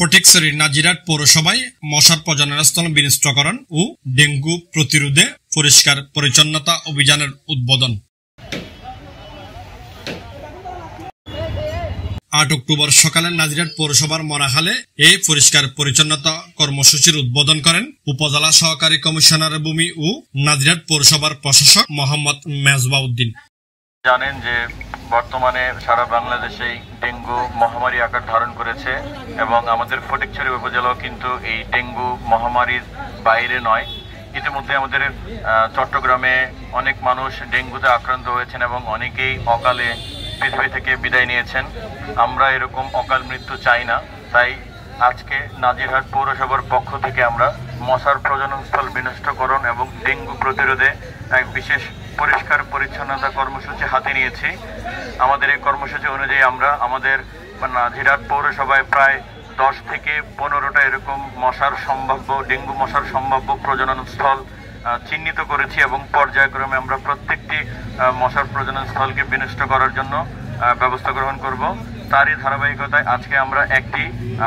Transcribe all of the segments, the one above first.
ফটিকছড়ির নাজিরহাট পৌরসভায় মশার প্রজননস্থল বিনষ্টকরণ ও ডেঙ্গু প্রতিরোধে পরিষ্কার পরিচ্ছন্নতা অভিযানের উদ্বোধন। 8 অক্টোবর সকালে নাজিরহাট পৌরসভার মরাখালে এই পরিষ্কার পরিচ্ছন্নতা কর্মসূচির উদ্বোধন করেন উপজেলা সহকারী কমিশনার ভূমি ও নাজিরহাট পৌরসভার প্রশাসক মোহাম্মদ মেজবাহ উদ্দিন। জানেন যে বর্তমানে সারা বাংলাদেশেই ডেঙ্গু মহামারী আকার ধারণ করেছে এবং আমাদের ফটিকছড়ি উপজেলাও কিন্তু এই ডেঙ্গু মহামারীর বাইরে নয়। ইতিমধ্যে আমাদের চট্টগ্রামে অনেক মানুষ ডেঙ্গুতে আক্রান্ত হয়েছেন এবং অনেকেই অকালে পৃথিবী থেকে বিদায় নিয়েছেন। আমরা এরকম অকাল মৃত্যু চাই না, তাই আজকে নাজিরহাট পৌরসভার পক্ষ থেকে আমরা মশার প্রজননস্থল বিনষ্টকরণ এবং ডেঙ্গু প্রতিরোধে এক বিশেষ পরিষ্কার পরিচ্ছন্নতা কর্মসূচি হাতে নিয়েছি। আমাদের এই কর্মসূচি অনুযায়ী আমরা আমাদের নাজিরহাট পৌরসভায় প্রায় 10 থেকে 15টা এরকম ডেঙ্গু মশার সম্ভাব্য প্রজনন স্থল চিহ্নিত করেছি এবং পর্যায়ক্রমে আমরা প্রত্যেকটি মশার প্রজনন স্থলকে বিনষ্ট করার জন্য ব্যবস্থা গ্রহণ করব। তারই ধারাবাহিকতায় আজকে আমরা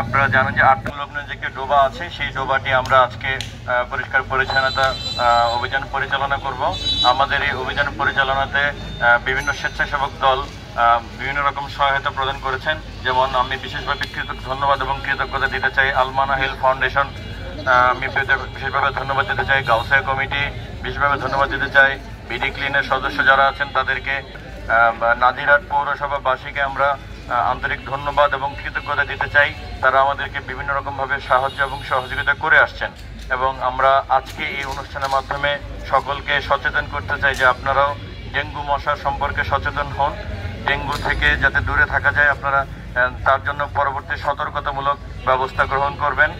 আপনারা জানেন যে 8 সংলগ্ন যে ডোবা আছে, সেই ডোবাটি আমরা আজকে পরিষ্কার পরিচ্ছন্নতা অভিযান পরিচালনা করব। আমাদের এই অভিযান পরিচালনাতে বিভিন্ন স্বেচ্ছাসেবক দল বিভিন্ন রকম সহায়তা প্রদান করেছেন। যেমন আমি বিশেষভাবে ধন্যবাদ এবং কৃতজ্ঞতা দিতে চাই আলমানা হেলথ ফাউন্ডেশন, আমি বিশেষভাবে ধন্যবাদ দিতে চাই গাউসিয়া কমিটি, বিশেষভাবে ধন্যবাদ দিতে চাই বিডি ক্লিনের সদস্য যারা আছেন তাদেরকে। নাজিরহাট পৌরসভাবাসীকে আমরা আন্তরিক ধন্যবাদ এবং কৃতজ্ঞতা দিতে চাই, তারা আমাদেরকে বিভিন্ন রকমভাবে সাহায্য এবং সহযোগিতা করে আসছেন। এবং আমরা আজকে এই অনুষ্ঠানের মাধ্যমে সকলকে সচেতন করতে চাই যে আপনারাও ডেঙ্গু মশা সম্পর্কে সচেতন হন, ডেঙ্গু থেকে যাতে দূরে থাকা যায় আপনারা তার জন্য পরবর্তী সতর্কতামূলক ব্যবস্থা গ্রহণ করবেন।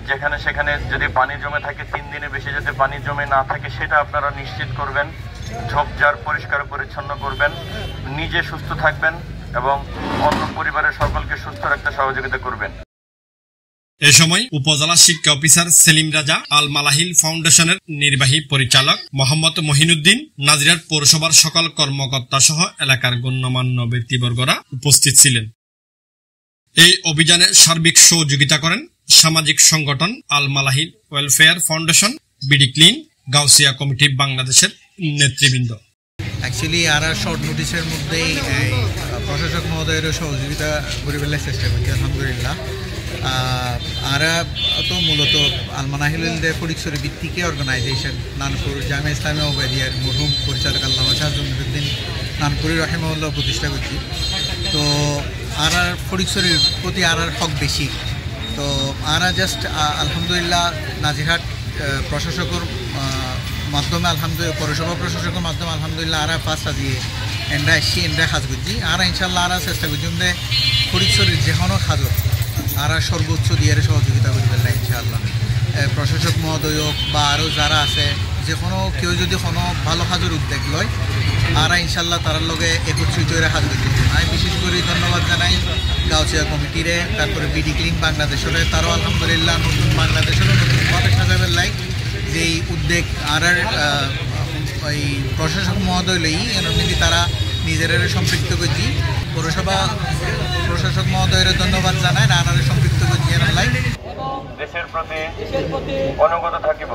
যেখানে সেখানে যদি পানি জমে থাকে 3 দিনের বেশি যাতে পানি জমে না থাকে সেটা আপনারা নিশ্চিত করবেন। ঝোপঝাড় পরিষ্কার পরিচ্ছন্ন করবেন, নিজে সুস্থ থাকবেন এবং অন্য পরিবারের সকলকে সুস্থ রাখতে সহযোগিতা করবেন। এ সময় উপজেলা শিক্ষা অফিসার সেলিম রাজা, আল মালাহিল ফাউন্ডেশনের নির্বাহী পরিচালক মোহাম্মদ মহিনুদ্দিন, নাজিরহাট পৌরসভার সকল কর্মকর্তা সহ এলাকার গণ্যমান্য ব্যক্তিবর্গরা উপস্থিত ছিলেন। এই অভিযানে সার্বিক সহযোগিতা করেন সামাজিক সংগঠন Al Malahil welfare foundation, BD clean, Gausia committee বাংলাদেশের নেতৃবৃন্দ। অ্যাকচুয়ালি আরা শর্ট নোটিসের মধ্যেই প্রশাসক মহোদয়ের সহযোগিতা করে ফেলার চেষ্টা করছি আলহামদুলিল্লাহ। আরা তো মূলত আলমানাহিলদের ফটিকছড়ি ভিত্তিক অর্গানাইজেশন নানপুর জামিয়া ইসলামিয়া ওবায়দিয়ার মরহুম পরিচালক আল্লামা শাহজুদ্দিন নানপুরি রহিমাহুল্লাহ প্রতিষ্ঠা করছি। তো আরার ফটিকছড়ির প্রতি আরার হক বেশি। তো আরা জাস্ট আলহামদুলিল্লাহ নাজিরহাট প্রশাসকের মাধ্যমে আলহামদুলিল্লাহ পৌরসভা প্রশাসকের মাধ্যমে আলহামদুলিল্লাহ আরা ফার্স্ট আজিয়ে এন্ডা এসছি এন্ডা সাজ করছি। আরা ইনশাল্লাহ আরা চেষ্টা করছি যে ফটিকছড়ির যে কোনো খাজর আরা সর্বোচ্চ দিয়ে সহযোগিতা করে ফেললাম ইনশাআল্লাহ। প্রশাসক মহোদয় বা আরও যারা আছে যে কোনো কেউ যদি কোনো ভালো কাজের উদ্যোগ লয় আরা ইনশাল্লাহ তার লগে একত্রিত হয়ে হাজ করতে। আমি বিশেষ করে ধন্যবাদ জানাই গাউসিয়া কমিটিরে, তারপরে বিডি ক্লিন বাংলাদেশের, তারাও আলহামদুলিল্লাহ নতুন বাংলাদেশেরও নতুন ভাবে সাজাবের লাই যে এই উদ্যোগ আরার ওই প্রশাসক মহোদয় লই এমনি তারা নিজেরা সম্পৃক্ত করছি। পৌরসভা প্রশাসক মহোদয়ের ধন্যবাদ জানায় আনারে সম্পৃক্ত করছি এর লাই দেশের প্রতি অনুগত থাকিব।